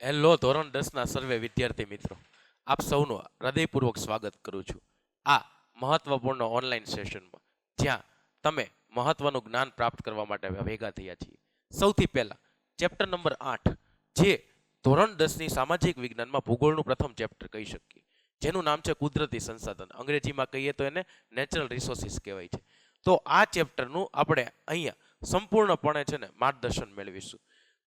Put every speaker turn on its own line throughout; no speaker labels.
Hello ધોરણ 10ના સર્વે વિદ્યાર્થી મિત્રો, આપ સૌનું હૃદયપૂર્વક સ્વાગત કરું છું આ મહત્વપૂર્ણ ઓનલાઈન સેશનમાં, જ્યાં તમે મહત્વનું જ્ઞાન પ્રાપ્ત કરવા માટે ભેગા થયા છીએ. સૌથી પહેલા ચેપ્ટર નંબર 8, જે ધોરણ 10ની સામાજિક વિજ્ઞાનમાં ભૂગોળનું પ્રથમ ચેપ્ટર કહી શકીએ, જેનું નામ છે કુદરતી સંસાધન. અંગ્રેજીમાં કહીએ તો એને નેચરલ રિસોર્સિસ કહેવાય છે. તો આ ચેપ્ટરનું આપણે અહીંયા સંપૂર્ણપણે છે ને માર્ગદર્શન મેળવીશું.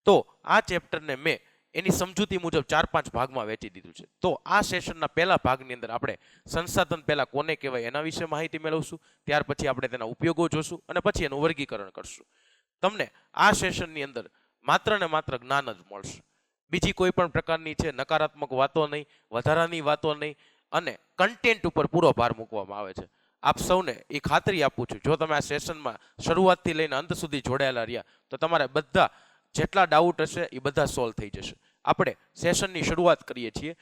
તો આ ચેપ્ટરને મેં એની સમજૂતી મુજબ 4-5 ભાગમાં વહેંચી દીધું છે. તો આ સેશનના પહેલા ભાગની અંદર આપણે સંસાધન પહેલા કોને કહેવાય એના વિશે માહિતી મેળવશું, ત્યાર પછી આપણે તેના ઉપયોગો જોશું અને પછી એનું વર્ગીકરણ કરશું. તમને આ સેશનની અંદર માત્ર ને માત્ર જ્ઞાન જ મળશે. બીજી કોઈ પણ પ્રકારની છે નકારાત્મક વાતો નહીં, વધારાની વાતો નહીં, અને કન્ટેન્ટ ઉપર પૂરો ભાર મૂકવામાં આવે છે. આપ સૌને એ ખાતરી આપું છું, જો તમે આ સેશનમાં શરૂઆતથી લઈને અંત સુધી જોડાયેલા રહ્યા તો તમારે બધા જેટલા ડાઉટ હશે એ બધા સોલ્વ થઈ જશે. આપણે સેશનની શરૂઆત કરીએ છીએ.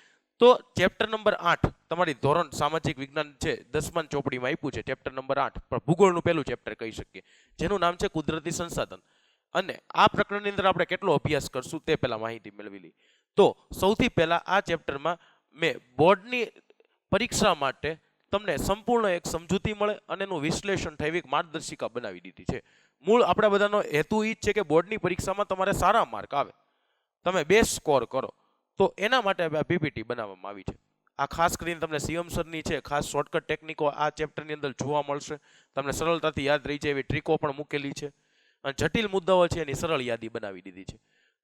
તો ચેપ્ટર નંબર 8 તમારી ધોરણ સામાજિક વિજ્ઞાન છે 10મા ચોપડીમાં આપ્યું છે. ચેપ્ટર નંબર 8 પણ ભૂગોળનું પહેલું ચેપ્ટર કહી શકીએ, જેનું નામ છે કુદરતી સંસાધન. અને આ પ્રકરણની અંદર આપણે કેટલો અભ્યાસ કરશું તે પહેલા માહિતી મેળવી લઈ. તો સૌથી પહેલા આ ચેપ્ટરમાં મેં બોર્ડની પરીક્ષા માટે તમને સંપૂર્ણ એક સમજૂતી મળે અને એનું વિશ્લેષણ થઈ એક માર્ગદર્શિકા બનાવી દીધી છે. મૂળ આપણા બધાનો હેતુ એ જ છે કે બોર્ડની પરીક્ષામાં તમારે સારા માર્ક આવે, તમે બેસ્ટ સ્કોર કરો. તો એના માટે આ પીપીટી બનાવવામાં આવી છે. આ ખાસ કરીને તમને સીએમ સરની છે ખાસ શોર્ટકટ ટેકનિકો આ ચેપ્ટરની અંદર જોવા મળશે. તમને સરળતાથી યાદ રહી જાય એવી ટ્રીકો પણ મૂકેલી છે, અને જટિલ મુદ્દાઓ છે એની સરળ યાદી બનાવી દીધી છે.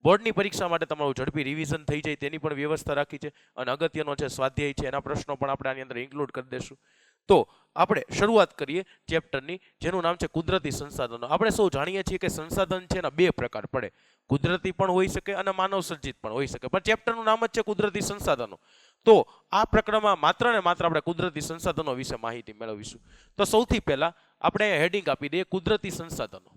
બોર્ડની પરીક્ષા માટે તમારું ઝડપી રિવિઝન થઈ જાય તેની પણ વ્યવસ્થા રાખી છે. અને અગત્યનો છે સ્વાધ્યાય છે, એના પ્રશ્નો પણ આપણે આની અંદર ઇન્ક્લુડ કરી દઈશું. તો આપણે શરૂઆત કરીએ ચેપ્ટરની, જેનું નામ છે કુદરતી સંસાધનો. આપણે સૌ જાણીએ છીએ કે સંસાધન છે એના બે પ્રકાર પડે, કુદરતી પણ હોઈ શકે અને માનવ સર્જિત પણ હોઈ શકે, પણ ચેપ્ટરનું નામ જ છે કુદરતી સંસાધનો. તો આ પ્રકરણમાં માત્ર ને માત્ર આપણે કુદરતી સંસાધનો વિશે માહિતી મેળવીશું. તો સૌથી પહેલા આપણે હેડિંગ આપી દઈએ કુદરતી સંસાધનો.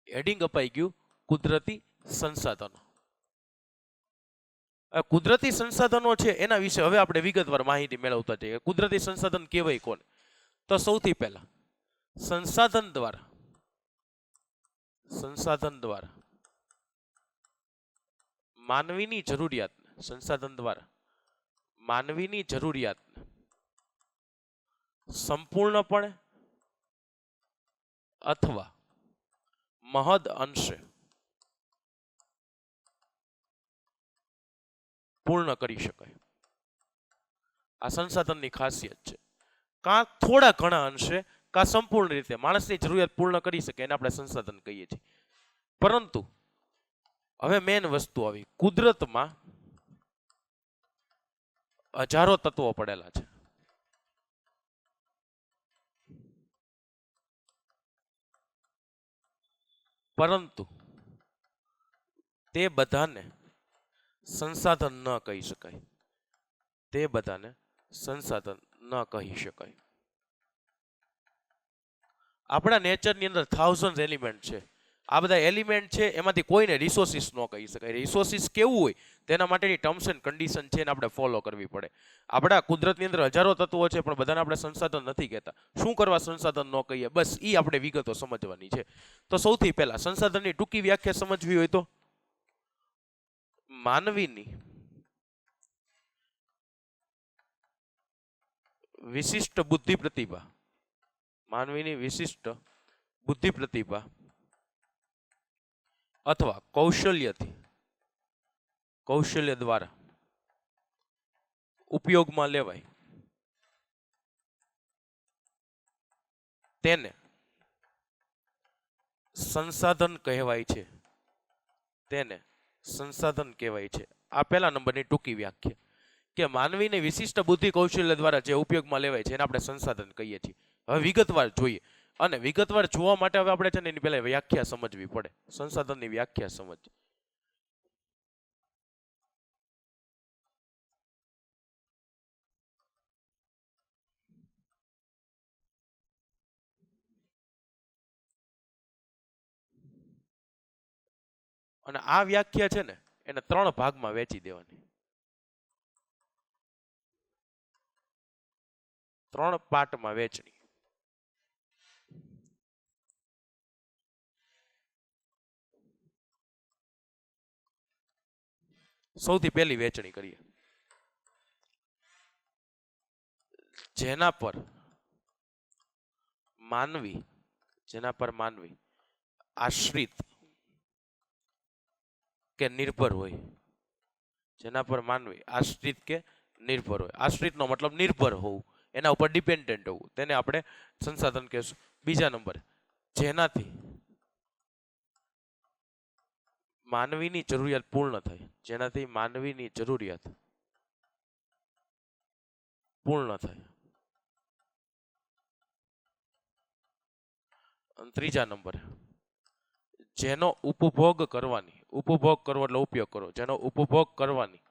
હેડિંગ અપાઈ ગયું કુદરતી સંસાધનો. કુદરતી સંસાધનો છે એના વિશે હવે આપણે વિગતવાર માહિતી મેળવતા જઈએ. કુદરતી સંસાધન કહેવાય કોને? તો સૌથી પહેલા સંસાધન દ્વારા માનવીની જરૂરિયાત, સંસાધન દ્વારા માનવીની જરૂરિયાત સંપૂર્ણપણે અથવા મહદ અંશે પૂર્ણ કરી શકાય. આ સંસાધનની ખાસિયત છે. કાં થોડા ઘણા અંશે કાં સંપૂર્ણ રીતે માણસની જરૂરિયાત પૂર્ણ કરી શકે એને આપણે સંસાધન કહીએ છીએ. પરંતુ હવે મેન વસ્તુ આવી, કુદરતમાં હજારો તત્વો પડેલા છે. પરંતુ તે બધાને સંસાધન ન કહી શકાય. તે બધાને સંસાધન ન કહી શકાય. આપણા નેચરની અંદર 1000 એલિમેન્ટ છે. આ બધા એલિમેન્ટ છે એમાંથી કોઈને રિસોર્સિસ ન કહી શકાય. રિસોર્સિસ કેવું હોય તેના માટેની ટર્મ્સ એન્ડ કન્ડિશન છે એને આપણે ફોલો કરવી પડે. આપણા કુદરતની અંદર હજારો તત્વો છે પણ બધાને આપણે સંસાધન નથી કહેતા. શું કરવા સંસાધન ન કહીએ, બસ એ આપણે વિગતો સમજવાની છે. તો સૌથી પહેલા સંસાધનની ટૂંકી વ્યાખ્યા સમજવી હોય તો માનવીની વિશિષ્ટ બુદ્ધિ પ્રતિભા, માનવીની વિશિષ્ટ બુદ્ધિ પ્રતિભા અથવા કૌશલ્ય દ્વારા ઉપયોગમાં લેવાય તેને સંસાધન કહેવાય છે. તેને સંસાધન કહેવાય છે. આ પહેલા નંબરની ટૂંકી વ્યાખ્યા કે માનવીની વિશિષ્ટ બુદ્ધિ કૌશલ્ય દ્વારા જે ઉપયોગમાં લેવાય છે એને આપણે સંસાધન કહીએ છીએ. હવે વિગતવાર જોઈએ, અને વિગતવાર જોવા માટે હવે આપણે છે ને એની પહેલા વ્યાખ્યા સમજવી પડે. સંસાધનની વ્યાખ્યા સમજ. અને આ વ્યાખ્યા છે ને એને 3 ભાગમાં વહેંચી દેવાની, 3 પાર્ટમાં વહેંચણી. સૌથી પહેલી વહેંચણી કરીએ. જેના પર માનવી આશ્રિત કે નિર્ભર હોય, જેના પર માનવી આશ્રિત કે નિર્ભર હોય. આશ્રિતનો મતલબ નિર્ભર હોવું, એના ઉપર ડિપેન્ડન્ટ હોવું, તેને આપણે સંસાધન કહેશું. બીજા નંબર, જેનાથી માનવીની જરૂરિયાત પૂર્ણ થાય, જેનાથી માનવીની જરૂરિયાત પૂર્ણ થાય. ત્રીજા નંબર, જેનો ઉપભોગ કરવાની, ઉપભોગ કરવો એટલે ઉપયોગ કરો, જેનો ઉપભોગ કરવાની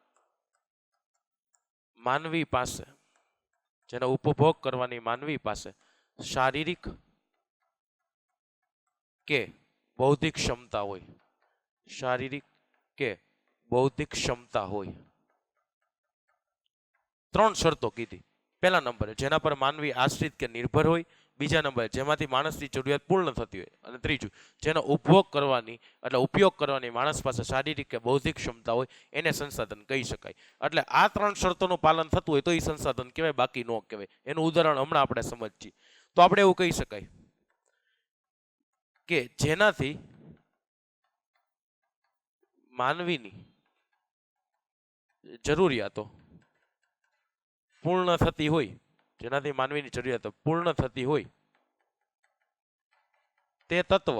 માનવી પાસે, જેનો ઉપભોગ કરવાની માનવી પાસે શારીરિક કે બૌદ્ધિક ક્ષમતા હોય, શારીરિક કે બૌદ્ધિક ક્ષમતા હોય. 3 શરતો કીધી. પહેલા નંબરે જેના પર માનવી આશ્રિત કે નિર્ભર હોય, બીજા નંબરે જેમાંથી માણસની જરૂરિયાત પૂર્ણ થતી હોય, અને ત્રીજું જેનો ઉપભોગ કરવાની એટલે ઉપયોગ કરવાની માણસ પાસે શારીરિક કે બૌદ્ધિક ક્ષમતા હોય, એને સંસાધન કહી શકાય. એટલે આ 3 શરતોનું પાલન થતું હોય તો એ સંસાધન કહેવાય, બાકી ન કહેવાય. એનું ઉદાહરણ હમણાં આપણે સમજીએ. તો આપણે એવું કહી શકાય કે જેનાથી માનવીની જરૂરિયાતો પૂર્ણ થતી હોય, જેનાથી માનવીની જરૂરિયાતો પૂર્ણ થતી હોય, તે તત્વ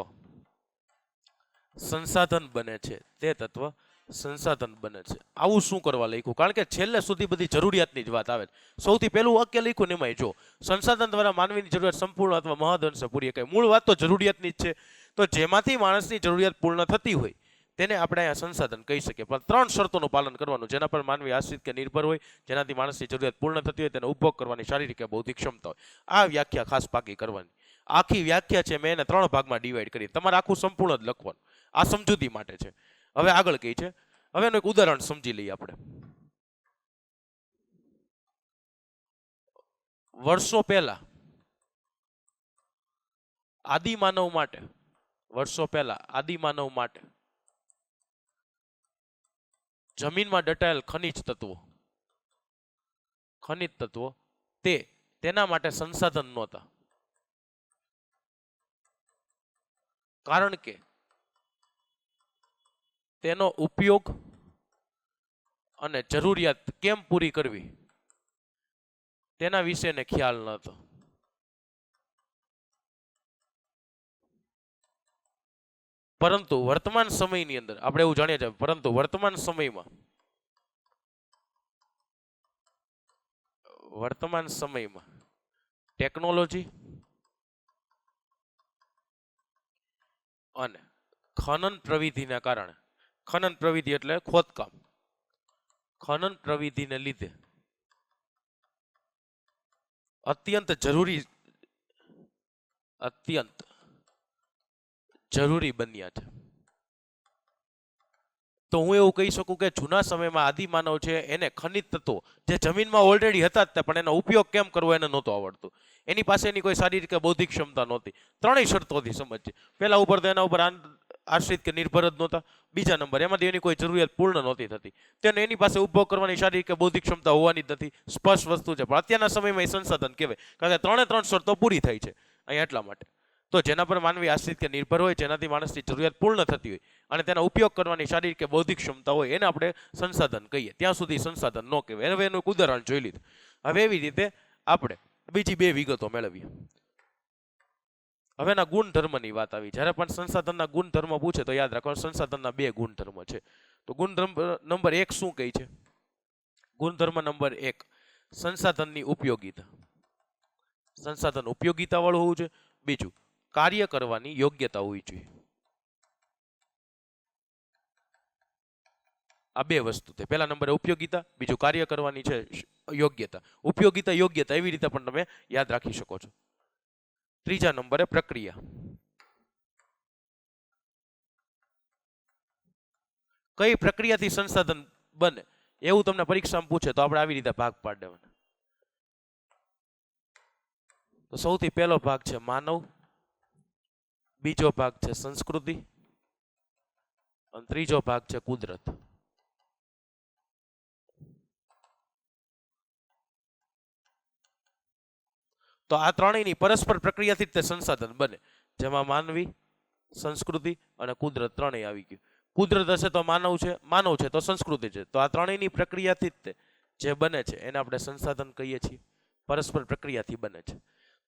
સંસાધન બને છે, તે તત્વ સંસાધન બને છે. આવું શું કરવા લખ્યું? કારણ કે છેલ્લે સુધી બધી જરૂરિયાતની જ વાત આવે. સૌથી પહેલું વાક્ય લખ્યું ને એમાં જો સંસાધન દ્વારા માનવીની જરૂરિયાત સંપૂર્ણ અથવા મહદઅંશે પૂરી થાય. મૂળ વાત તો જરૂરિયાતની જ છે. તો જેમાંથી માણસની જરૂરિયાત પૂર્ણ થતી હોય તેને આપણે અહીંયા સંસાધન કહી શકીએ. પણ 3 શરતોનું પાલન કરવાનું, જેના પર માનવી આશ્રિત કે નિર્ભર હોય, જેનાથી માણસની જરૂરિયાત પૂર્ણ થતી હોય, તેનો ઉપભોગ કરવાની શારીરિક કે બૌદ્ધિક ક્ષમતા હોય. આ વ્યાખ્યા ખાસ પાકી કરવાની. આખી વ્યાખ્યા છે મેં એને 3 ભાગમાં ડિવાઈડ કરી. તમારે આખું સંપૂર્ણ જ લખવાનું. આ સમજૂતી માટે છે. હવે આગળ કઈ છે, હવે એનું એક ઉદાહરણ સમજી લઈએ આપણે. વર્ષો પહેલા આદિમાનવ માટે જમીનમાં દટાયેલ ખનિજ તત્વો તેના માટે સંસાધન નહોતા. કારણ કે તેનો ઉપયોગ અને જરૂરિયાત કેમ પૂરી કરવી તેના વિશેને ખ્યાલ ન હતો. પરંતુ વર્તમાન સમયની અંદર આપણે એવું જાણીએ છીએ, પરંતુ વર્તમાન સમયમાં ટેકનોલોજી અને ખનન પ્રવિધિના કારણે, ખનન પ્રવિધિ એટલે ખોદકામ, ખનન પ્રવિધિને લીધે અત્યંત જરૂરી બન્યા છે. તો હું એવું કહી શકું કે જૂના સમયમાં આદિમાનવ છે એને ખનિજ તત્વો જે જમીનમાં ઓલરેડી હતા જ, પણ એનો ઉપયોગ કેમ કરવો એને નહોતું આવડતું. એની પાસે એની કોઈ શારીરિક કે બૌદ્ધિક ક્ષમતા નહોતી. 3 શરતોથી સમજીએ. પહેલા ઉપર તો એના ઉપર આશ્રિત કે નિર્ભર જ નહોતા. બીજા નંબર, એમાંથી એની કોઈ જરૂરિયાત પૂર્ણ નહોતી થતી. તેને એની પાસે ઉપભોગ કરવાની શારીરિક કે બૌદ્ધિક ક્ષમતા હોવાની જ નથી. સ્પષ્ટ વસ્તુ છે. પણ અત્યારના સમયમાં એ સંસાધન કહેવાય, કારણ કે 3 શરતો પૂરી થાય છે અહીંયા. એટલા માટે તો જેના પર માનવી આશ્રિત કે નિર્ભર હોય, જેનાથી માણસની જરૂરિયાત પૂર્ણ થતી હોય અને તેનો ઉપયોગ કરવાની શારીરિક કે બૌદ્ધિક ક્ષમતા હોય, એને આપણે સંસાધન કહીએ. ત્યાં સુધી સંસાધન ન કહેવાય. હવે એનું એક ઉદાહરણ જોઈ લીધું. હવે એવી રીતે આપણે બીજી 2 વિગતો મેળવીએ. હવે એના ગુણધર્મની વાત આવી. જ્યારે પણ સંસાધનના ગુણધર્મ પૂછે તો યાદ રાખો સંસાધનના 2 ગુણધર્મ છે. તો ગુણધર્મ નંબર 1 શું કહે છે? ગુણધર્મ નંબર 1, સંસાધનની ઉપયોગિતા. સંસાધન ઉપયોગિતા વાળું હોવું જોઈએ. બીજું, કાર્ય કરવાની યોગ્યતા હોવી જોઈએ. આ 2 વસ્તુ છે. પહેલા નંબરે ઉપયોગિતા, બીજું કાર્ય કરવાની છે યોગ્યતા. ઉપયોગિતા યોગ્યતા એવી રીતે પણ તમે યાદ રાખી શકો છો. ત્રીજા નંબરે પ્રક્રિયા. કઈ પ્રક્રિયાથી સંસાધન બને એવું તમને પરીક્ષામાં પૂછે તો આપણે આવી રીતે ભાગ પાડી દેવાના. તો સૌથી પહેલો ભાગ છે માનવ, બીજો ભાગ છે સંસ્કૃતિ અને ત્રીજો ભાગ છે કુદરત. તો આ ત્રણેયની પરસ્પર પ્રક્રિયાથી જ તે સંસાધન બને, જેમાં માનવી, સંસ્કૃતિ અને કુદરત ત્રણેય આવી ગયું. કુદરત હશે તો માનવ છે, માનવ છે તો સંસ્કૃતિ છે. તો આ ત્રણેયની પ્રક્રિયાથી જ તે જે બને છે એને આપણે સંસાધન કહીએ છીએ, પરસ્પર પ્રક્રિયાથી બને છે.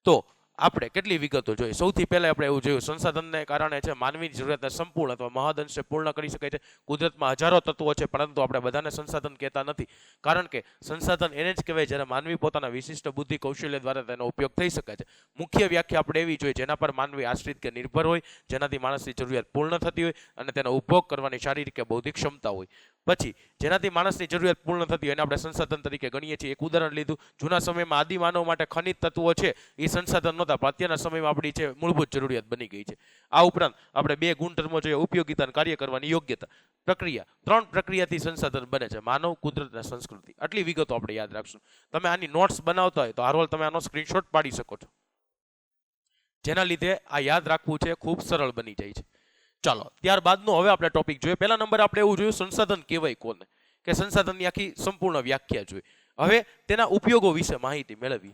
તો આપણે કેટલી વિગતો જોઈએ. સૌથી પહેલા આપણે એવું જોયું, સંસાધનને કારણે છે માનવીની જરૂરિયાતને સંપૂર્ણ અથવા મહદઅંશે પૂર્ણ કરી શકાય છે. કુદરતમાં હજારો તત્વો છે, પરંતુ આપણે બધાને સંસાધન કહેતા નથી, કારણ કે સંસાધન એને જ કહેવાય જ્યારે માનવી પોતાના વિશિષ્ટ બુદ્ધિ કૌશલ્ય દ્વારા તેનો ઉપયોગ થઈ શકે છે. મુખ્ય વ્યાખ્યા આપણે એવી જોઈએ જેના પર માનવી આશ્રિત કે નિર્ભર હોય, જેનાથી માણસની જરૂરિયાત પૂર્ણ થતી હોય અને તેનો ઉપયોગ કરવાની શારીરિક કે બૌદ્ધિક ક્ષમતા હોય. પછી જેનાથી માણસની જરૂરિયાત પૂર્ણ થતી હોય એને આપણે સંસાધન તરીકે ગણીએ છીએ. એક ઉદાહરણ લીધું, જૂના સમયમાં આદિમાનવ માટે ખનિજ તત્વો છે એ સંસાધન નહોતા, પણ અત્યારના સમયમાં આપણી છે મૂળભૂત જરૂરિયાત બની ગઈ છે. આ ઉપરાંત આપણે બે ગુણધર્મો જોઈએ, ઉપયોગિતા અને કાર્ય કરવાની યોગ્યતા. પ્રક્રિયા, ત્રણ પ્રક્રિયાથી સંસાધન બને છે, માનવ, કુદરત અને સંસ્કૃતિ. આટલી વિગતો આપણે યાદ રાખશું. તમે આની નોટ્સ બનાવતા હોય તો હારવાલ તમે આનો સ્ક્રીનશોટ પાડી શકો છો, જેના લીધે આ યાદ રાખવું છે ખૂબ સરળ બની જાય છે. ચાલો ત્યારબાદનો હવે આપણે ટોપિક જોઈએ. પહેલા નંબરે આપણે એવું જોયું સંસાધન કહેવાય કોને, કે સંસાધનની આખી સંપૂર્ણ વ્યાખ્યા જોઈએ. હવે તેના ઉપયોગો વિશે માહિતી મેળવી.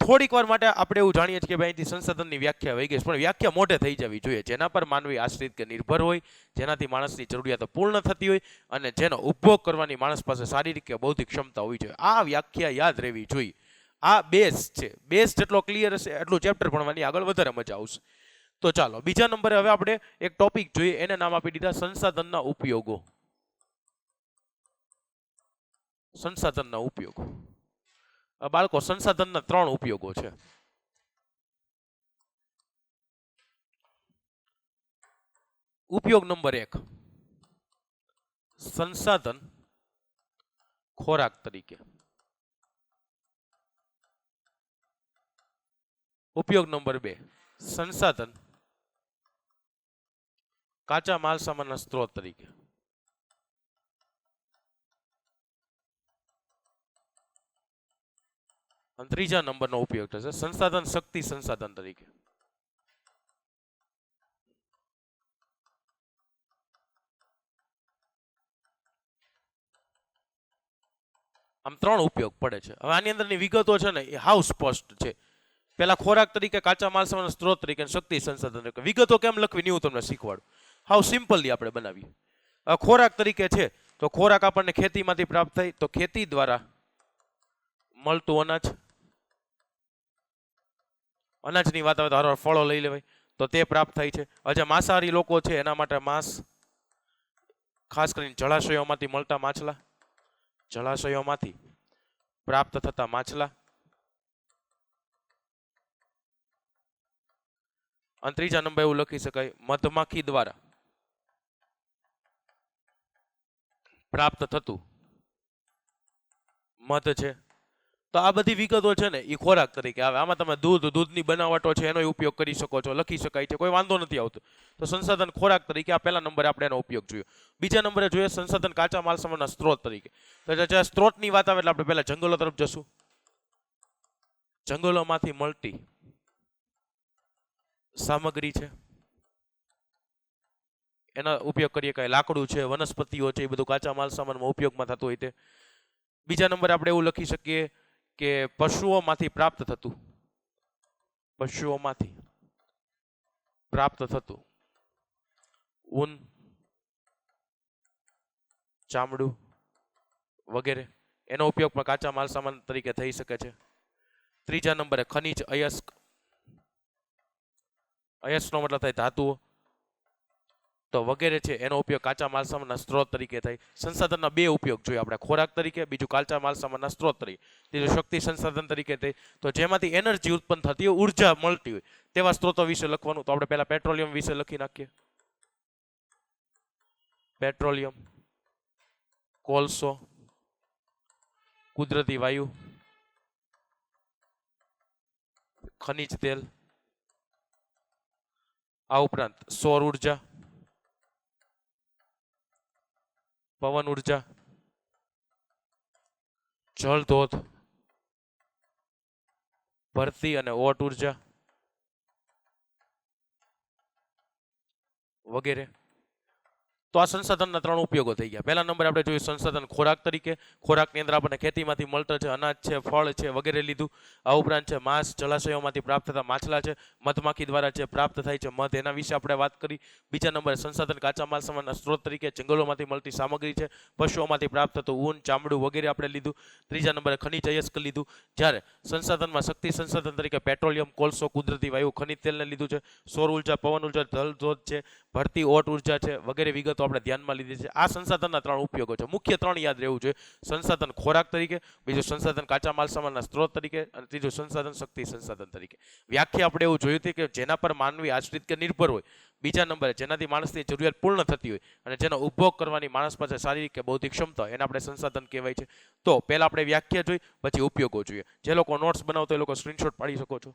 થોડીક વાર માટે આપણે એવું જાણીએ છીએ કે ભાઈ સંસાધનની વ્યાખ્યા વહી ગઈ, પણ વ્યાખ્યા મોઢે થઈ જવી જોઈએ, જેના પર માનવી આશ્રિત કે નિર્ભર હોય, જેનાથી માણસની જરૂરિયાતો પૂર્ણ થતી હોય અને જેનો ઉપયોગ કરવાની માણસ પાસે શારીરિક કે બૌદ્ધિક ક્ષમતા હોવી જોઈએ. આ વ્યાખ્યા યાદ રહેવી જોઈએ. આ બેઝ છે. બેઝ જેટલો ક્લિયર હશે એટલું ચેપ્ટર ભણવાની આગળ વધારે મજા આવશે. તો ચાલો બીજા નંબરે હવે આપણે એક ટોપિક જોઈએ, એને નામ આપી દીધા સંસાધનના ઉપયોગો. સંસાધનના ઉપયોગો. બાળકો, સંસાધનના ત્રણ ઉપયોગો છે. ઉપયોગ નંબર 1, સંસાધન ખોરાક તરીકે. ઉપયોગ નંબર 2, સંસાધન કાચા માલ સામાનના સ્ત્રોત તરીકે. અને ત્રીજા નંબરનો ઉપયોગ થશે સંસાધન શક્તિ સંસાધન તરીકે. આમ ત્રણ ઉપયોગ પડે છે. હવે આની અંદરની વિગતો છે ને એ હાવ સ્પષ્ટ છે. પેલા ખોરાક તરીકે, કાચા માલ સામાન સ્ત્રોત તરીકે, શક્તિ સંસાધન તરીકે. વિગતો કેમ લખવી હું તમને શીખવાડું. હાવ સિમ્પલી આપણે બનાવીએ. ખોરાક તરીકે છે તો ખોરાક આપણને ખેતીમાંથી પ્રાપ્ત થાય, તો ખેતી દ્વારા મળતું અનાજ. અનાજની વાત આવે તો ફળો લઈ લેવાય તો તે પ્રાપ્ત થાય છે. જે માંસાહારી લોકો છે એના માટે માંસ, ખાસ કરીને જળાશયોમાંથી મળતા માછલા, જળાશયોમાંથી પ્રાપ્ત થતા માછલા. અને ત્રીજા નંબર એવું લખી શકાય મધમાખી દ્વારા પ્રાપ્ત થતું મધ છે. તો આ બધી વિગતો છે ને એ ખોરાક તરીકે આવે. આમાં તમે દૂધની બનાવટો છે એનો ઉપયોગ કરી શકો છો, લખી શકાય છે, કોઈ વાંધો નથી આવતો. તો સંસાધન ખોરાક તરીકે આ પહેલા નંબરે આપણે એનો ઉપયોગ જોયો. બીજા નંબરે જોઈએ સંસાધન કાચા માલ સામાનના સ્ત્રોત તરીકે. તો સ્ત્રોતની વાત આવે એટલે આપણે પહેલા જંગલો તરફ જશું. જંગલોમાંથી મળતી સામગ્રી છે એનો ઉપયોગ કરીએ. કાંઈ લાકડું છે, વનસ્પતિઓ છે, એ બધું કાચા માલ સામાનમાં ઉપયોગમાં થતું હોય તે. બીજા નંબરે આપણે એવું લખી શકીએ કે પશુઓમાંથી પ્રાપ્ત થતું, પશુઓમાંથી પ્રાપ્ત થતું ઊન, ચામડું વગેરે, એનો ઉપયોગ પણ કાચા માલ સામાન તરીકે થઈ શકે છે. ત્રીજા નંબરે ખનિજ, અયસ્ક. અયસ્કનો મતલબ થાય ધાતુઓ. તો વગેરે છે એનો ઉપયોગ કાચા માલ સામાનના સ્ત્રોત તરીકે થાય. સંસાધનના બે ઉપયોગ જોઈએ આપણે, ખોરાક તરીકે, બીજું કાચા માલ સામાનના સ્ત્રોત તરીકે. ત્રીજું શક્તિ સંસાધન તરીકે થાય. તો જેમાંથી એનર્જી ઉત્પન્ન થતી હોય, ઉર્જા મળતી હોય તેવા સ્ત્રોતો વિશે લખવાનું. તો આપણે પહેલા પેટ્રોલિયમ વિશે લખી નાખીએ. પેટ્રોલિયમ, કોલસો, કુદરતી વાયુ, ખનિજ તેલ, આ ઉપરાંત સૌર ઉર્જા, પવન ઉર્જા, જળ ધોધ, ભરતી અને ઓટ ઉર્જા વગેરે. તો આ સંસાધનના ત્રણ ઉપયોગો થઈ ગયા. પહેલા નંબર આપણે જોયું સંસાધન ખોરાક તરીકે. ખોરાકની અંદર આપણને ખેતીમાંથી મળતર છે, અનાજ છે, ફળ છે વગેરે લીધું. આ ઉપરાંત છે માંસ જળાશયોમાંથી પ્રાપ્ત થતા માછલા છે, મધમાખી દ્વારા જે પ્રાપ્ત થાય છે મધ, એના વિશે આપણે વાત કરી. બીજા નંબરે સંસાધન કાચા માલ સામાનના સ્ત્રોત તરીકે જંગલોમાંથી મળતી સામગ્રી છે, પશુઓમાંથી પ્રાપ્ત થતું ઊન, ચામડું વગેરે આપણે લીધું. ત્રીજા નંબરે ખનિજ અયસ્ક લીધું. જ્યારે સંસાધનમાં શક્તિ સંસાધન તરીકે પેટ્રોલિયમ, કોલસો, કુદરતી વાયુ, ખનિજ તેલને લીધું છે. સૌર ઉર્જા, પવન ઉર્જા, જલ ધોધ છે, ભરતી ઓટ ઉર્જા છે વગેરે વિગતો આપણે ધ્યાનમાં લીધી છે. આ સંસાધનના ત્રણ ઉપયોગો છે. મુખ્ય ત્રણ યાદ રહેવું જોઈએ. સંસાધન ખોરાક તરીકે, બીજું સંસાધન કાચા માલ સામાનના સ્ત્રોત તરીકે, અને ત્રીજું સંસાધન શક્તિ સંસાધન તરીકે. વ્યાખ્યા આપણે એવું જોયું હતી કે જેના પર માનવી આશ્રિત કે નિર્ભર હોય. બીજા નંબરે જેનાથી માણસની જરૂરિયાત પૂર્ણ થતી હોય અને જેનો ઉપભોગ કરવાની માણસ પાસે શારીરિક કે બૌદ્ધિક ક્ષમતા હોય એને આપણે સંસાધન કહેવાય છે. તો પહેલા આપણે વ્યાખ્યા જોઈ, પછી ઉપયોગો જોઈએ. જે લોકો નોટ્સ બનાવતો એ લોકો સ્ક્રીનશોટ પાડી શકો છો.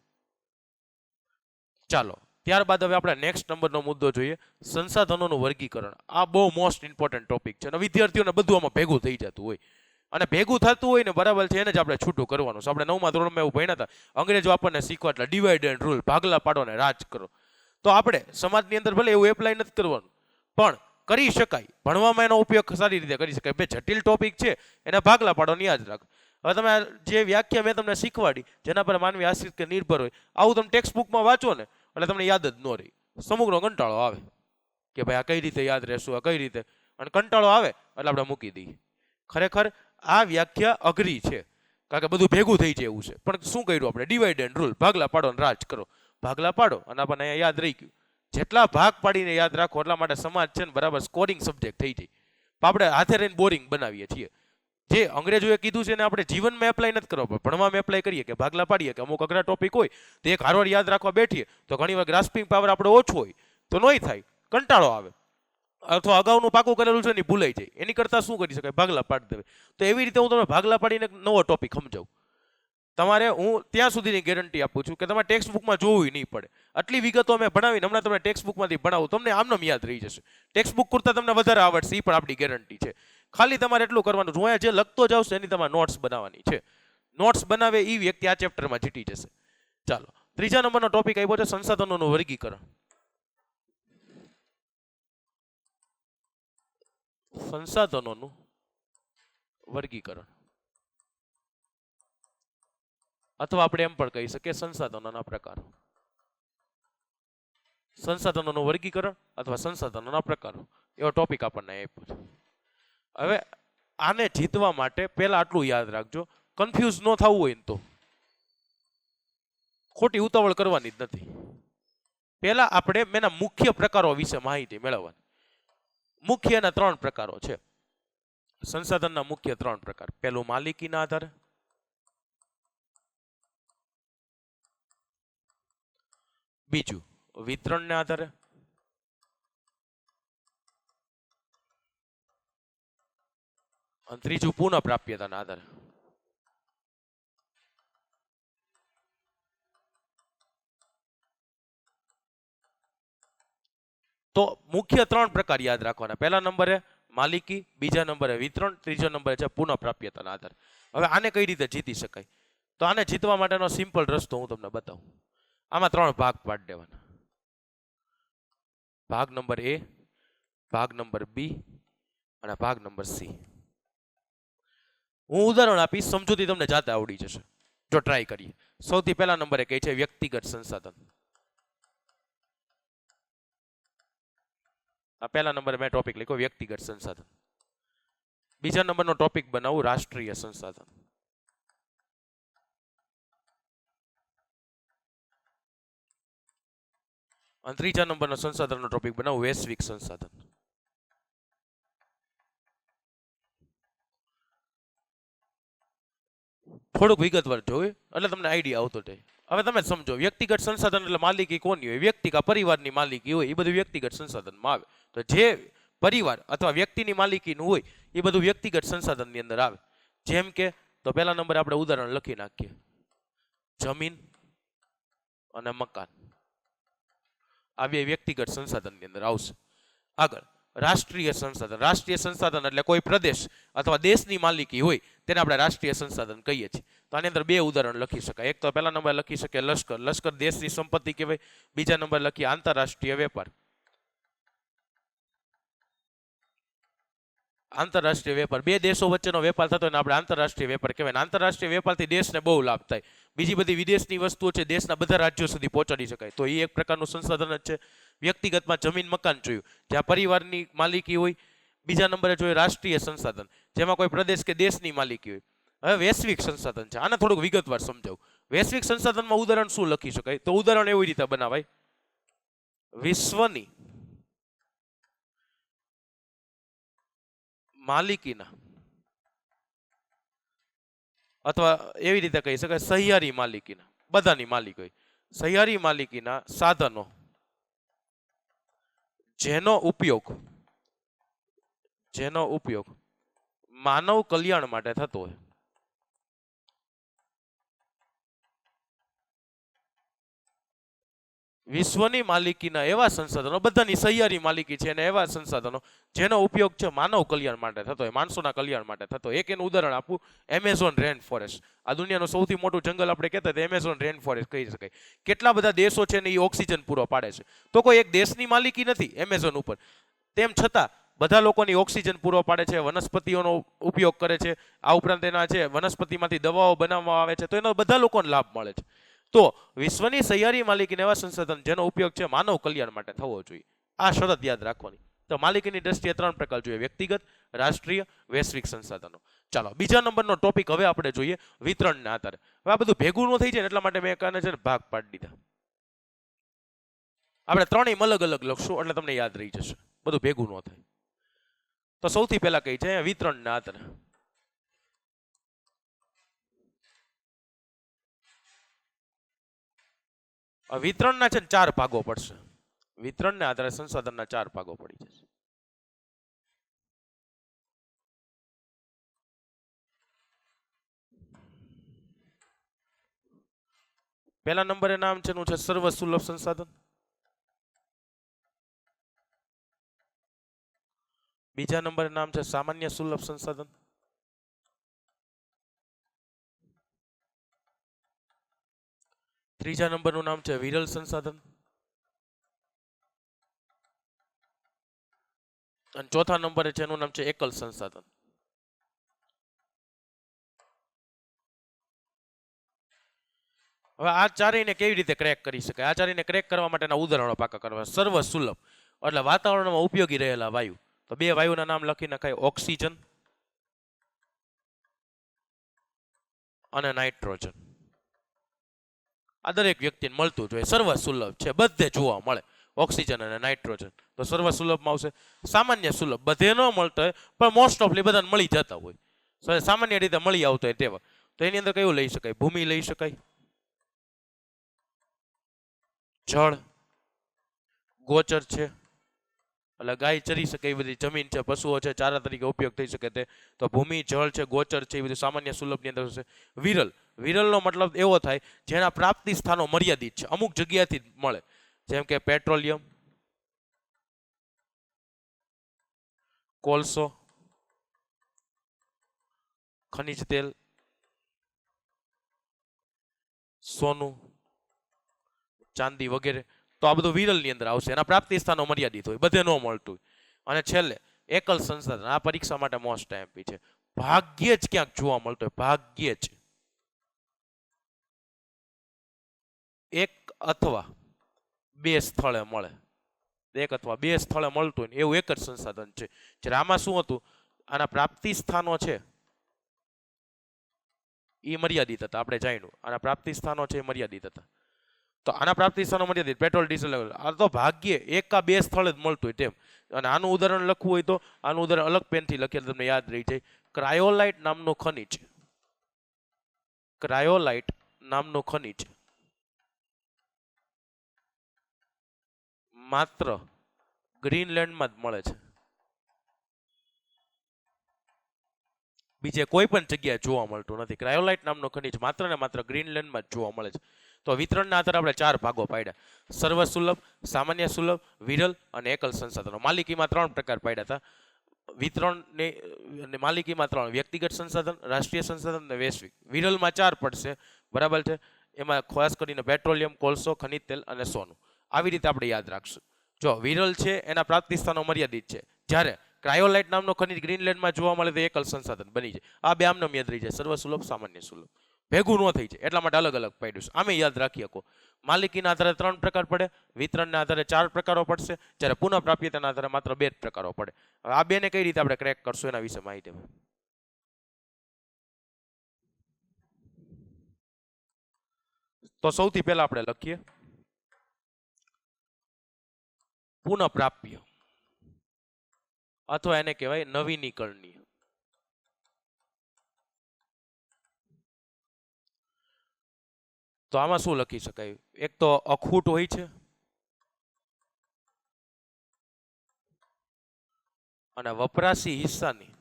ચાલો ત્યારબાદ હવે આપણે નેક્સ્ટ નંબરનો મુદ્દો જોઈએ, સંસાધનોનું વર્ગીકરણ. આ બહુ મોસ્ટ ઇમ્પોર્ટન્ટ ટોપિક છે અને વિદ્યાર્થીઓને બધું આમાં ભેગું થઈ જતું હોય અને ભેગું થતું હોય ને બરાબર છે એને જ આપણે છૂટું કરવાનું છે. આપણે 9મા ધોરણમાં એવું ભણ્યા હતા, અંગ્રેજો આપણને શીખવા એટલે ડિવાઈડ એન્ડ રૂલ, ભાગલા પાડો ને રાજ કરો. તો આપણે સમાજની અંદર ભલે એવું એપ્લાય નથી કરવાનું પણ કરી શકાય, ભણવામાં એનો ઉપયોગ સારી રીતે કરી શકાય. બે જટિલ ટોપિક છે એને ભાગલા પાડો ને યાદ રાખો. હવે તમે જે વ્યાખ્યા મેં તમને શીખવાડી જેના પર માનવી આશ્રિત કે નિર્ભર હોય, આવું તમે ટેક્સ્ટ બુકમાં વાંચો ને એટલે તમને યાદ જ ન રહી. સમુખનો કંટાળો આવે કે ભાઈ આ કઈ રીતે યાદ રહેશું, આ કઈ રીતે, અને કંટાળો આવે એટલે આપણે મૂકી દઈએ. ખરેખર આ વ્યાખ્યા અઘરી છે કારણ કે બધું ભેગું થઈ જાય એવું છે. પણ શું કર્યું આપણે? ડિવાઈડ એન્ડ રૂલ, ભાગલા પાડો અને રાજ કરો. ભાગલા પાડો અને આપણને અહીંયા યાદ રહી ગયું. જેટલા ભાગ પાડીને યાદ રાખો એટલા માટે સમાજ છે ને બરાબર સ્કોરિંગ સબ્જેક્ટ થઈ જાય. આપણે હાથે રહીને બોરિંગ બનાવીએ છીએ. જે અંગ્રેજોએ કીધું છે ને આપણે જીવનમાં એપ્લાય નથી કરવો, પણ ભણવામાં એપ્લાય કરીએ કે ભાગલા પાડીએ કે અમુક અઘરા ટોપિક હોય તો એક હારવાર યાદ રાખવા બેઠીએ તો ઘણી વાર ગ્રાસ્પિંગ પાવર આપણો ઓછો હોય તો નહીં થાય, કંટાળો આવે અથવા અગાઉનું પાકું કરેલું છે ને ભૂલાઈ જાય. એની કરતાં શું કરી શકાય? ભાગલા પાડી દેવાય. તો એવી રીતે હું તમને ભાગલા પાડીને નવો ટોપિક સમજાવું. તમારે હું ત્યાં સુધીની ગેરંટી આપું છું કે તમારે ટેક્સ્ટ બુકમાં જોવું નહીં પડે. આટલી વિગતો અમે ભણાવીને હમણાં તમને ટેક્સ્ટ બુકમાંથી ભણાવું, તમને આમનામ યાદ રહી જશે. ટેક્સ્ટ બુક કરતાં તમને વધારે આવડશે, એ પણ આપણી ગેરંટી છે. ખાલી તમારે એટલું કરવાનું, હું જે લખતો જાઉં છું એની તમારે નોટ્સ બનાવવાની છે. નોટ્સ બનાવે એ વ્યક્તિ આ ચેપ્ટરમાં જીતી જશે. ચાલો ત્રીજા નંબરનો ટોપિક આવ્યો છે સંસાધનોનું વર્ગીકરણ. સંસાધનોનું વર્ગીકરણ અથવા આપણે એમ પણ કહી શકીએ સંસાધનોના પ્રકારો. સંસાધનોનું વર્ગીકરણ અથવા સંસાધનોના પ્રકારો એવો ટોપિક આપણને આપ્યો છે. હવે આને જીતવા માટે પહેલા આટલું યાદ રાખજો, કન્ફ્યુઝ ન થવું હોય ને તો ખોટી ઉતાવળ કરવાની જ નથી. પહેલા આપણે એના મુખ્ય પ્રકારો વિશે માહિતી મેળવવાની. મુખ્ય એના ત્રણ પ્રકારો છે. સંસાધનના મુખ્ય ત્રણ પ્રકાર. પહેલું માલિકીના આધારે, બીજું વિતરણને આધારે, અને ત્રીજું પુનઃપ્રાપ્યતાના આધારે. તો મુખ્ય ત્રણ પ્રકાર યાદ રાખવાના. પહેલા નંબરે માલિકી, બીજા નંબરે વિતરણ, ત્રીજો નંબરે છે પુનઃપ્રાપ્યતાના આધારે. હવે આને કઈ રીતે જીતી શકાય? તો આને જીતવા માટેનો સિમ્પલ રસ્તો હું તમને બતાવું. આમાં ત્રણ ભાગ પાડી દેવાના. ભાગ નંબર એ, ભાગ નંબર બી અને ભાગ નંબર સી. હું ઉદાહરણ આપીશ, સમજૂતી તમને જાતે આવડી જશે જો ટ્રાય કરીએ. સૌથી પહેલા નંબરે કહે છે વ્યક્તિગત સંસાધન. આ પહેલા નંબરે મેં ટોપિક લખ્યો વ્યક્તિગત સંસાધન. બીજા નંબરનો ટોપિક બનાવું રાષ્ટ્રીય સંસાધન. અને ત્રીજા નંબરનો સંસાધનનો ટોપિક બનાવું વૈશ્વિક સંસાધન. થોડુંક વિગતવાર જોયું એટલે તમને આઈડિયા આવતો જાય. હવે તમે સમજો, વ્યક્તિગત સંસાધન એટલે માલિકી કોની હોય? વ્યક્તિ કા પરિવારની માલિકી હોય, એ બધું વ્યક્તિગત સંસાધનમાં આવે. તો જે પરિવાર અથવા વ્યક્તિની માલિકીનું હોય એ બધું વ્યક્તિગત સંસાધનની અંદર આવે. જેમ કે તો પહેલા નંબરે આપણે ઉદાહરણ લખી નાખીએ, જમીન અને મકાન. આ બે વ્યક્તિગત સંસાધનની અંદર આવશે. આગળ રાષ્ટ્રીય સંસાધન. રાષ્ટ્રીય સંસાધન એટલે કોઈ પ્રદેશ અથવા દેશની માલિકી હોય તેને આપણે રાષ્ટ્રીય સંસાધન કહીએ છીએ. તો આની અંદર બે ઉદાહરણ લખી શકાય. એક તો પહેલા નંબર લખી શકીએ લશ્કર. લશ્કર દેશની સંપત્તિ કહેવાય. બીજા નંબર લખીએ આંતરરાષ્ટ્રીય વેપાર. આંતરરાષ્ટ્રીય વેપાર, બે દેશો વચ્ચેનો વેપાર થતો હોય ને આપણે આંતરરાષ્ટ્રીય વેપાર કહેવાય. આંતરરાષ્ટ્રીય વેપારથી દેશને બહુ લાભ થાય. બીજી બધી વિદેશની વસ્તુઓ છે દેશના બધા રાજ્યો સુધી પહોંચાડી શકાય, તો એ એક પ્રકારનું સંસાધન જ છે. વ્યક્તિગતમાં જમીન મકાન જોયું, જ્યાં પરિવારની માલિકી હોય. બીજા નંબરે જોઈએ રાષ્ટ્રીય સંસાધન, જેમાં કોઈ પ્રદેશ કે દેશની માલિકી હોય. હવે વૈશ્વિક સંસાધન છે, આને થોડુંક વિગતવાર સમજાવું. વૈશ્વિક સંસાધનમાં ઉદાહરણ શું લખી શકાય? તો ઉદાહરણ એવી રીતે બનાવાય, વિશ્વની માલિકીના, અથવા એવી રીતે કહી શકાય સહિયારી માલિકીના, બધાની માલિક હોય, સહિયારી માલિકીના સાધનો જેનો ઉપયોગ માનવ કલ્યાણ માટે થતો હોય. વિશ્વની માલિકીના એવા સંસાધનો, બધાની સહિયારી માલિકી છે, અને એવા સંસાધનો જેનો ઉપયોગ છે માનવ કલ્યાણ માટે થતો હોય, માણસોના કલ્યાણ માટે થતો હોય. એક એનું ઉદાહરણ આપું, એમેઝોન રેન ફોરેસ્ટ. આ દુનિયાનું સૌથી મોટું જંગલ આપણે કહેતા હતા, એમેઝોન રેન ફોરેસ્ટ કહી શકાય. કેટલા બધા દેશો છે ને એ ઓક્સિજન પૂરો પાડે છે, તો કોઈ એક દેશની માલિકી નથી એમેઝોન ઉપર, તેમ છતાં બધા લોકોની ઓક્સિજન પૂરો પાડે છે, વનસ્પતિઓનો ઉપયોગ કરે છે. આ ઉપરાંત એના છે વનસ્પતિમાંથી દવાઓ બનાવવામાં આવે છે, તો એનો બધા લોકોને લાભ મળે છે. તો વિશ્વની સહિયારી માલિકીને એવા સંસાધન જેનો ઉપયોગ છે માનવ કલ્યાણ માટે થવો જોઈએ. આ શરત યાદ રાખવાની. તો માલિકીની દ્રષ્ટિએ 3 પ્રકાર જોઈએ, વ્યક્તિગત, રાષ્ટ્રીય, વૈશ્વિક સંસાધનો. ચાલો બીજા નંબરનો ટોપિક હવે આપણે જોઈએ વિતરણના આધારે. હવે આ બધું ભેગું ન થઈ જાય એટલા માટે મેં કાને છે ને ભાગ પાડી દીધા. આપણે ત્રણેય અલગ અલગ લખશું એટલે તમને યાદ રહી જશે, બધું ભેગું ન થાય. તો સૌથી પહેલા કઈ છે વિતરણના આધારે. વિતરણના છે ને 4 ભાગો પડશે. વિતરણના આધારે સંસાધનના 4 ભાગો પડી જશે. પહેલા નંબરે નામ છે નું છે સર્વ સુલભ સંસાધન. બીજા નંબરે નામ છે સામાન્ય સુલભ સંસાધન. ત્રીજા નંબરનું નામ છે વિરલ સંસાધન. અને ચોથા નંબરે છે એનું નામ છે એકલ સંસાધન. હવે આ ચારેયને કેવી રીતે ક્રેક કરી શકાય? આ ચારેયને ક્રેક કરવા માટેના ઉદાહરણો પાકા કરવા. સર્વ સુલભ એટલે વાતાવરણમાં ઉપયોગી રહેલા વાયુ. તો 2 વાયુના નામ લખી નખાય, ઓક્સિજન અને નાઇટ્રોજન. આ દરેક વ્યક્તિને મળતું જોઈએ, સર્વ સુલભ છે, બધે જોવા મળે ઓક્સિજન અને નાઇટ્રોજન. તો સર્વ સુલભમાં આવશે. સામાન્ય સુલભ બધે ન મળતો હોય પણ મોસ્ટ ઓફલી બધાને મળી જતા હોય, સામાન્ય રીતે મળી આવતો હોય તેવા. તો એની અંદર કયું લઈ શકાય? ભૂમિ લઈ શકાય, જળ, ગોચર છે એટલે ગાય ચરી શકે એ બધી જમીન છે, પશુઓ છે, ચારા તરીકે ઉપયોગ થઈ શકે તે. તો ભૂમિ, જળ છે, ગોચર છે, એ બધું સામાન્ય સુલભની અંદર હશે. વિરલ, વિરલનો મતલબ એવો થાય જેના પ્રાપ્તિ સ્થાનો મર્યાદિત છે, અમુક જગ્યાથી જ મળે. જેમ કે પેટ્રોલિયમ, કોલસો, ખનિજ તેલ, સોનું, ચાંદી વગેરે. તો આ બધું વિરલની અંદર આવશે, એના પ્રાપ્તિ સ્થાનો મર્યાદિત હોય, બધે ન મળતું હોય. અને છેલ્લે એકલ સંસાધન. આ પરીક્ષા માટે મોસ્ટ એમપી છે, ભાગ્યે જ ક્યાંક જોવા મળતો હોય, ભાગ્યે જ. 1 અથવા 2 સ્થળે મળે, 1 અથવા 2 સ્થળે મળતું હોય એવું એક જ સંસાધન છે. જ્યારે આમાં શું હતું, આના પ્રાપ્તિ સ્થાનો છે એ મર્યાદિત હતા. આપણે જાણ્યું આના પ્રાપ્તિ સ્થાનો છે એ મર્યાદિત હતા. તો આના પ્રાપ્તિ સ્થાનો મર્યાદિત, પેટ્રોલ, ડીઝલ, આ તો ભાગ્યે 1 કે 2 સ્થળે જ મળતું હોય તેમ. અને આનું ઉદાહરણ લખવું હોય તો આનું ઉદાહરણ અલગ પેનથી લખીએ તમને યાદ રહી જાય. ક્રાયોલાઇટ નામનું ખનિજ, ક્રાયોલાઇટ નામનું ખનિજ માત્ર ગ્રીનલેન્ડમાં જ મળે છે, બીજે કોઈ પણ જગ્યાએ જોવા મળતું નથી. ક્રાયોલાઇટ નામનું ખનિજ માત્ર ને માત્ર ગ્રીનલેન્ડમાં જ જોવા મળે છે. તો વિતરણના આધારે આપણે 4 ભાગો પાડ્યા, સર્વ સુલભ, સામાન્ય સુલભ, વિરલ અને એકલ સંસાધનો. માલિકીમાં 3 પ્રકાર પાડ્યા હતા. વિતરણની માલિકીમાં 3, વ્યક્તિગત સંસાધન, રાષ્ટ્રીય સંસાધન અને વૈશ્વિક. વિરલમાં 4 પડશે, બરાબર છે. એમાં ખાસ કરીને પેટ્રોલિયમ, કોલસો, ખનિજ તેલ અને સોનું. આવી રીતે આપણે યાદ રાખશું. જો વિરલ છે એના પ્રાપ્તિ સ્થાનો મર્યાદિત છે, જ્યારે ક્રાયોલાઇટ નામનો ખનિજ ગ્રીનલેન્ડમાં જોવા મળે તો એકલ સંસાધન બની જાય. આ બે આમને યાદ રહી જાય, સર્વસુલભ, સામાન્ય સુલભ. ભેગું ન થઈ જાય એટલા માટે અલગ અલગ પાડ્યું છે. આમે યાદ રાખી શકો. માલિકીના આધારે 3 પ્રકાર પડે, વિતરણના આધારે 4 પ્રકારો પડશે, જ્યારે પુનઃપ્રાપ્યતાના આધારે માત્ર 2 જ પ્રકારો પડે. હવે આ બેને કઈ રીતે આપણે ક્રેક કરશું એના વિશે માહિતી. તો સૌથી પહેલા આપણે લખીએ પુનઃપ્રાપ્ય અથવા એને કહેવાય નવીનીકરણીય. તો આમાં શું લખી શકાય? એક તો અખૂટ હોય છે અને વપરાશી હિસ્સાની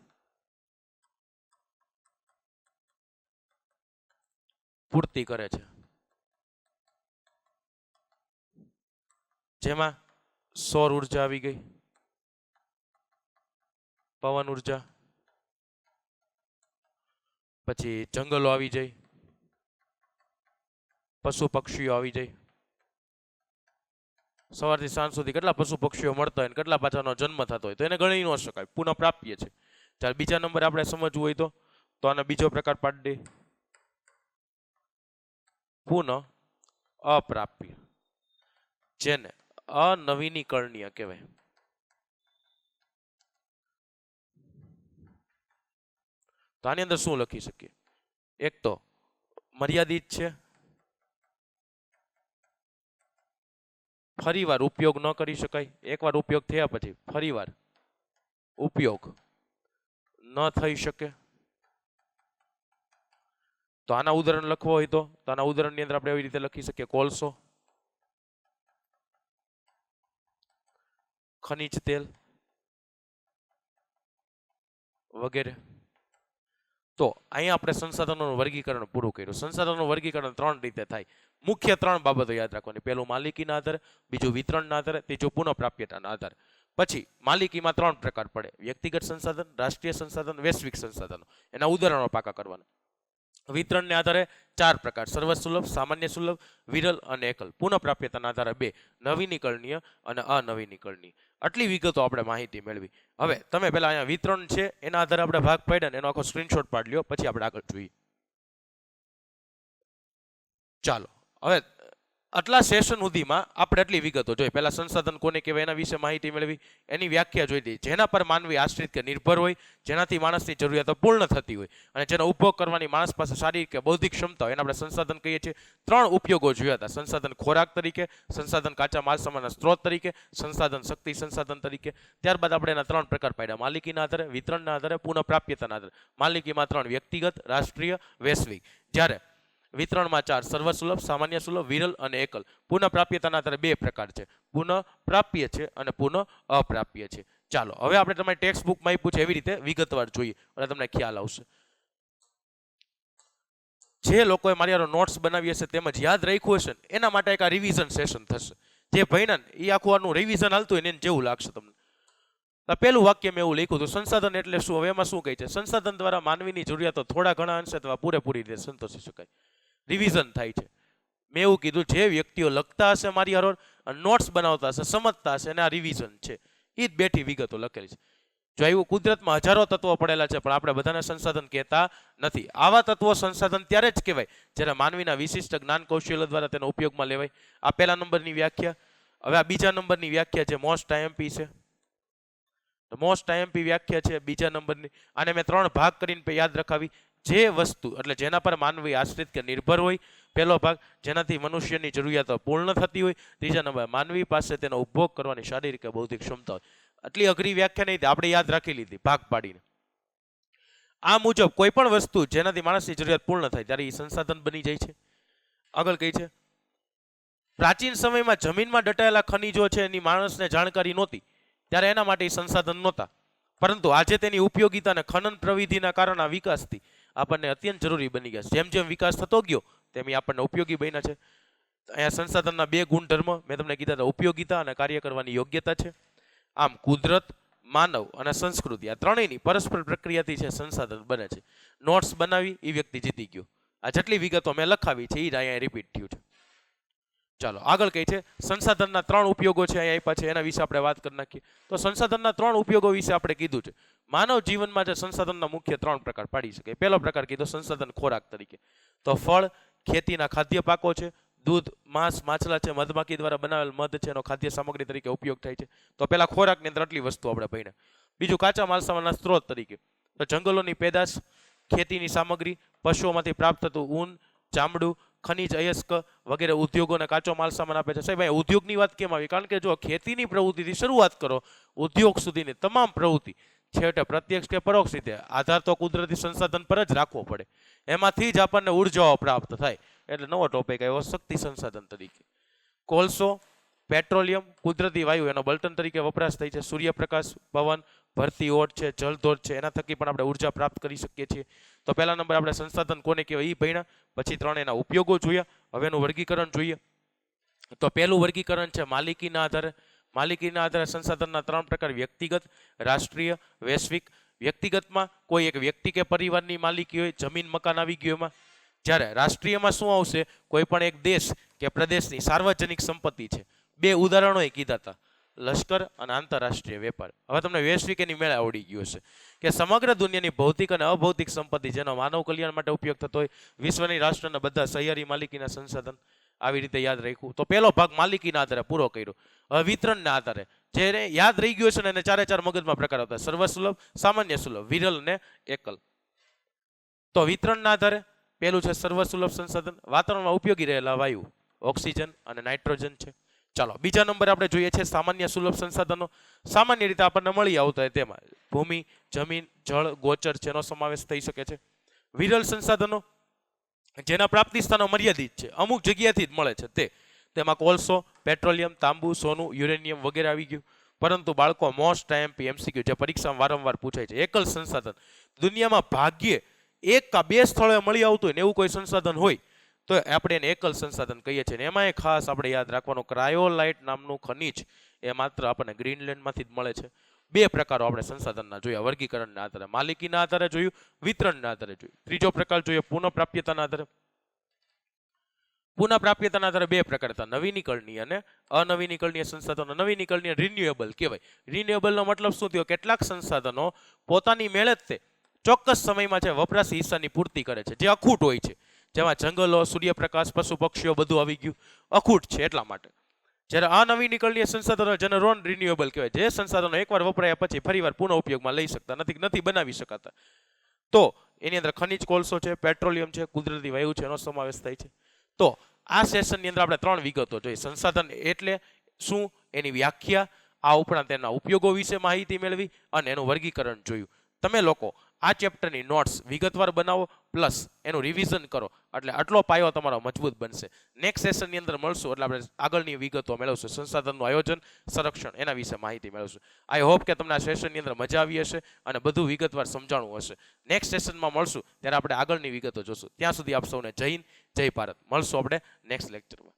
પૂર્તિ કરે છે, જેમાં સૌર ઉર્જા આવી ગઈ, પવન ઉર્જા, પછી જંગલો આવી જાય, પશુ પક્ષીઓ આવી જાય. સવારથી સાંજ સુધી કેટલા પશુ પક્ષીઓ મળતા હોય, કેટલા પાછાનો જન્મ થતો હોય, તો એને ગણી ન શકાય, પુનઃપ્રાપ્ય છે. ચાલ બીજા નંબર આપણે સમજવું હોય તો આનો બીજો પ્રકાર પાડી દે, પુનઃ અપ્રાપ્ય, જેને અનવીનીકરણીય કહેવાય. તો આની અંદર શું લખી શકીએ? એક તો મર્યાદિત છે, ફરીવાર ઉપયોગ ન કરી શકાય, એકવાર ઉપયોગ થયા પછી ફરીવાર ઉપયોગ ન થઈ શકે. તો આના ઉદાહરણ લખવો હોય તો આના ઉદાહરણની અંદર આપણે એવી રીતે લખી શકીએ: કોલસો, ખનિજ તેલ વગેરે. તો અહીંયા આપણે સંસાધનોનું વર્ગીકરણ પૂરું કર્યું. સંસાધનોનું વર્ગીકરણ 3 રીતે થાય. મુખ્ય 3 બાબતો યાદ રાખવાની. પહેલું માલિકીના આધારે, બીજું વિતરણના આધારે, ત્રીજું પુનઃપ્રાપ્યતાના આધારે. પછી માલિકીમાં 3 પ્રકાર પડે: વ્યક્તિગત સંસાધન, રાષ્ટ્રીય સંસાધન, વૈશ્વિક સંસાધનો. એના ઉદાહરણો પાકા કરવાના. વિતરણને આધારે 4 પ્રકાર: સર્વસુલભ, સામાન્ય સુલભ, વિરલ અને એકલ. પુનઃપ્રાપ્યતાના આધારે 2: નવીનીકરણીય અને અનવીનીકરણીય. આટલી વિગતો આપણે માહિતી મેળવી. હવે તમે પેલા અહીંયા વિતરણ છે એના આધારે આપણે ભાગ પાડ્યા ને એનો આખો સ્ક્રીનશોટ પાડી લ્યો, પછી આપણે આગળ જોઈએ. ચાલો હવે આટલા સેશન સુધીમાં આપણે આટલી વિગતો જોઈ. પહેલા સંસાધન કોને કહેવાય એના વિશે માહિતી મેળવી, એની વ્યાખ્યા જોઈ દઈ. જેના પર માનવી આશ્રિત કે નિર્ભર હોય, જેનાથી માણસની જરૂરિયાતો પૂર્ણ થતી હોય અને જેનો ઉપયોગ કરવાની માણસ પાસે શારીરિક કે બૌદ્ધિક ક્ષમતા હોય એને આપણે સંસાધન કહીએ છીએ. 3 ઉપયોગો જોયા હતા: સંસાધન ખોરાક તરીકે, સંસાધન કાચા માલ સામાનના સ્ત્રોત તરીકે, સંસાધન શક્તિ સંસાધન તરીકે. ત્યારબાદ આપણે એના 3 પ્રકાર પાડ્યા: માલિકીના આધારે, વિતરણના આધારે, પુનઃપ્રાપ્યતાના આધારે. માલિકીમાં 3: વ્યક્તિગત, રાષ્ટ્રીય, વૈશ્વિક. જ્યારે વિતરણમાં 4: સર્વસુલભ, સામાન્ય સુલભ, વિરલ અને એકલ. પુનઃપ્રાપ્યતાના આધારે 2 પ્રકાર છે: પુનઃપ્રાપ્ય છે અને પુનઃ અપ્રાપ્ય છે. ચાલો હવે આપણે તમારી ટેક્સ્ટ બુકમાં આપ્યું છે એવી રીતે વિગતવાર જોઈએ અને તમને ખ્યાલ આવશે. જે લોકોએ મારી આરો નોટ્સ બનાવી હશે તેમજ યાદ રાખ્યું હશે એના માટે એક આ રિવિઝન સેશન થશે. જે ભણ્યા ને એ આખું આનું રિવિઝન હાલતું હોય ને એને જેવું લાગશે તમને. પહેલું વાક્ય મેં એવું લખ્યું હતું: સંસાધન એટલે શું? હવે એમાં શું કહે છે? સંસાધન દ્વારા માનવીની જરૂરિયાતો થોડા ઘણા અંશે અથવા પૂરેપૂરી રીતે સંતોષી શકાય. રિવિઝન થાય છે. મેં એવું કીધું જે વ્યક્તિઓ લખતા હશે મારી હારોર, નોટ્સ બનાવતા હશે, સમજતા હશે, અને આ રિવિઝન છે, એ જ બેઠી વિગતો લખેલી છે. જો એવું કુદરતમાં હજારો તત્વો પડેલા છે પણ આપણે બધાને સંસાધન કહેતા નથી. આવા તત્વો સંસાધન ત્યારે જ કહેવાય જ્યારે માનવીના વિશિષ્ટ જ્ઞાન કૌશલ્ય દ્વારા તેનો ઉપયોગમાં લેવાય. આ પહેલા નંબરની વ્યાખ્યા. હવે આ બીજા નંબરની વ્યાખ્યા છે, મોસ્ટ આઈએમપી છે. મોસ્ટ આઈએમપી વ્યાખ્યા છે બીજા નંબરની. આને મેં 3 ભાગ કરીને યાદ રખાવી. જે વસ્તુ એટલે જેના પર માનવી આશ્રિત કે નિર્ભર હોય, પહેલો ભાગ જેનાથી મનુષ્યની જરૂરિયાતો પૂર્ણ થતી હોય, ત્રીજા નંબર માનવી પાસે તેનો ઉપભોગ કરવાની શારીરિક કે બૌદ્ધિક ક્ષમતા હોય. આટલી અઘરી વ્યાખ્યા નહીં, આપણે યાદ રાખી લીધી ભાગ પાડીને. આ મુજબ કોઈ પણ વસ્તુ જેનાથી માણસની જરૂરિયાત પૂર્ણ થાય ત્યારે એ સંસાધન બની જાય છે. આગળ કઈ છે? પ્રાચીન સમયમાં જમીનમાં દટાયેલા ખનિજો છે એની માણસને જાણકારી નહોતી ત્યારે એના માટે સંસાધન નહોતા, પરંતુ આજે તેની ઉપયોગિતા અને ખનન પ્રવિધિના કારણે વિકાસથી આપણને અત્યંત જરૂરી બની ગયા છે. જેમ જેમ વિકાસ થતો ગયો તેમ આપણને ઉપયોગી બન્યા છે. અહીંયા સંસાધનના 2 ગુણધર્મ મેં તમને કીધા હતા: ઉપયોગિતા અને કાર્ય કરવાની યોગ્યતા છે. આમ કુદરત, માનવ અને સંસ્કૃતિ આ ત્રણેયની પરસ્પર પ્રક્રિયાથી છે સંસાધન બને છે. નોટ્સ બનાવી એ વ્યક્તિ જીતી ગયો. આ જેટલી વિગતો મેં લખાવી છે એ અહીંયા રિપીટ થયું છે. ચાલો આગળ કઈ છે સંસાધનના 3 ઉપયોગો છે અહીંયા આપ્યા છે એના વિશે આપણે વાત કરી નાખીએ. તો સંસાધનના 3 ઉપયોગો વિશે આપણે કીધું છે. માનવ જીવનમાં જે સંસાધનના મુખ્ય 3 પ્રકાર પાડી શકાય. પહેલો પ્રકાર કીધો સંસાધન ખોરાક તરીકે. તો ફળ, ખેતીના ખાદ્ય પાકો છે, દૂધ, માંસ, માછલા છે, મધમાખી દ્વારા બનાવેલ મધ છે, એનો ખાદ્ય સામગ્રી તરીકે ઉપયોગ થાય છે. તો પહેલા ખોરાકની અંદર આટલી વસ્તુ આપણે ભણ્યા. બીજું કાચા માલસામાનના સ્ત્રોત તરીકે. તો જંગલોની પેદાશ, ખેતીની સામગ્રી, પશુઓમાંથી પ્રાપ્ત થતું ઊન, ચામડું, ખનિજ, અયસ્ક વગેરે ઉદ્યોગોને કાચો માલ સામાન આપે છે. સાહેબ અહીં ઉદ્યોગની વાત કેમ આવી? કારણ કે જો ખેતીની પ્રવૃત્તિથી શરૂઆત કરો ઉદ્યોગ સુધીની તમામ પ્રવૃત્તિ છેવટે પ્રત્યક્ષ કે પરોક્ષ રીતે આધાર તો કુદરતી સંસાધન પર જ રાખવો પડે. એમાંથી જ આપણને ઉર્જાઓ પ્રાપ્ત થાય. એટલે નવો ટોપિક આવ્યો શક્તિ સંસાધન તરીકે. કોલસો, પેટ્રોલિયમ, કુદરતી વાયુ એનો બળતણ તરીકે વપરાશ થાય છે. સૂર્યપ્રકાશ, પવન, ભરતી ઓટ છે, જળધોધ છે, એના થકી પણ આપણે ઉર્જા પ્રાપ્ત કરી શકીએ છીએ. તો પહેલા નંબર આપણે સંસાધન કોને કહેવાય એ ભણ્યા. પછી 3 એના ઉપયોગો જોયા. હવે એનું વર્ગીકરણ જોઈએ. તો પહેલું વર્ગીકરણ છે માલિકીના આધારે. માલિકીના આધારે સંસાધનના 3 પ્રકાર: વ્યક્તિગત, રાષ્ટ્રીય, વૈશ્વિક. વ્યક્તિગતમાં કોઈ એક વ્યક્તિ કે પરિવારની માલિકી હોય, જમીન મકાન આવી ગયું એમાં. જ્યારે રાષ્ટ્રીયમાં શું આવશે? કોઈ પણ એક દેશ કે પ્રદેશની સાર્વજનિક સંપત્તિ છે. 2 ઉદાહરણો એ કીધા હતા, લશ્કર અને આંતરરાષ્ટ્રીય વેપાર. હવે તમને વૈશ્વિક એની મેળે આવડી ગયું છે કે સમગ્ર દુનિયાની ભૌતિક અને અભૌતિક સંપત્તિ જેનો માનવ કલ્યાણ માટે ઉપયોગ થતો હોય, વિશ્વની રાષ્ટ્રના બધા સહિયારી માલિકીના સંસાધન. આવી રીતે યાદ રાખ્યું. તો પહેલો ભાગ માલિકીના આધારે પૂરો કર્યો. હવે વિતરણના આધારે જેને યાદ રહી ગયું છે ને એને 4 મગજમાં પ્રકાર આવતા: સર્વસુલભ, સામાન્ય સુલભ, વિરલ અને એકલ. તો વિતરણના આધારે પહેલું છે સર્વસુલભ સંસાધન. વાતાવરણમાં ઉપયોગી રહેલા વાયુ ઓક્સિજન અને નાઇટ્રોજન છે. ચાલો બીજા નંબરે આપણે જોઈએ છે સામાન્ય સુલભ સંસાધનો. સામાન્ય રીતે આપણને મળી આવતા હોય તેમાં ભૂમિ, જમીન, જળ, ગોચર જેનો સમાવેશ થઈ શકે છે. વિરલ સંસાધનો જેના પ્રાપ્તિ સ્થાનો મર્યાદિત છે, અમુક જગ્યાથી જ મળે છે તેમાં કોલસો, પેટ્રોલિયમ, તાંબુ, સોનું, યુરેનિયમ વગેરે આવી ગયું. પરંતુ બાળકો મોસ્ટ આઈએમપી એમસીક્યુ જે પરીક્ષામાં વારંવાર પૂછાય છે, એકલ સંસાધન. દુનિયામાં ભાગ્યે 1 કે 2 સ્થળોએ મળી આવતું હોય ને એવું કોઈ સંસાધન હોય તો આપણે એને એકલ સંસાધન કહીએ છીએ. એમાં ખાસ આપણે યાદ રાખવાનું ક્રાયોલાઇટ નામનું ખનિજ એ માત્ર આપણને ગ્રીનલેન્ડમાંથી જ મળે છે. 2 પ્રકારો આપણે સંસાધનના જોયા વર્ગીકરણના આધારે. માલિકીના આધારે જોયું, વિતરણના આધારે જોયું. ત્રીજો પ્રકાર જોઈએ પુનઃપ્રાપ્યતાના આધારે. પુનઃપ્રાપ્યતાના આધારે 2 પ્રકાર હતા, નવીનીકરણીય અને અનવીનીકરણીય સંસાધનો. નવીનીકરણીય રિન્યુએબલ કહેવાય. રિન્યુએબલનો મતલબ શું થયો? કેટલાક સંસાધનો પોતાની મેળે જ તે ચોક્કસ સમયમાં છે વપરાશ હિસ્સાની પૂર્તિ કરે છે જે અખૂટ હોય છે. જેમાં જંગલો, સૂર્યપ્રકાશ, પશુ પક્ષીઓ બધું આવી ગયું, અખૂટ છે એટલા માટે. જ્યારે અનવીનીકરણીય સંસાધનો જેને નોન રિન્યુએબલ કહેવાય, જે સંસાધનો એકવાર વપરાયા પછી ફરીવાર પુનઃ ઉપયોગમાં લઈ શકતા નથી બનાવી શકાતા. તો એની અંદર ખનિજ કોલસો છે, પેટ્રોલિયમ છે, કુદરતી વાયુ છે, એનો સમાવેશ થાય છે. તો આ સેશનની અંદર આપણે 3 વિગતો જોઈ. સંસાધન એટલે શું, એની વ્યાખ્યા, આ ઉપરાંત તેના ઉપયોગો વિશે માહિતી મેળવી અને એનું વર્ગીકરણ જોયું. તમે લોકો આ ચેપ્ટરની નોટ્સ વિગતવાર બનાવો પ્લસ એનું રિવિઝન કરો એટલે આટલો પાયો તમારો મજબૂત બનશે. નેક્સ્ટ સેશનની અંદર મળશું એટલે આપણે આગળની વિગતો મેળવશું, સંસાધનનું આયોજન, સંરક્ષણ એના વિશે માહિતી મેળવશું. આઈ હોપ કે તમને આ સેશનની અંદર મજા આવી હશે અને બધું વિગતવાર સમજાણું હશે. નેક્સ્ટ સેશનમાં મળશું ત્યારે આપણે આગળની વિગતો જોશું. ત્યાં સુધી આપ સૌને જય હિન્દ, જય ભારત. મળશું આપણે નેક્સ્ટ લેક્ચરમાં.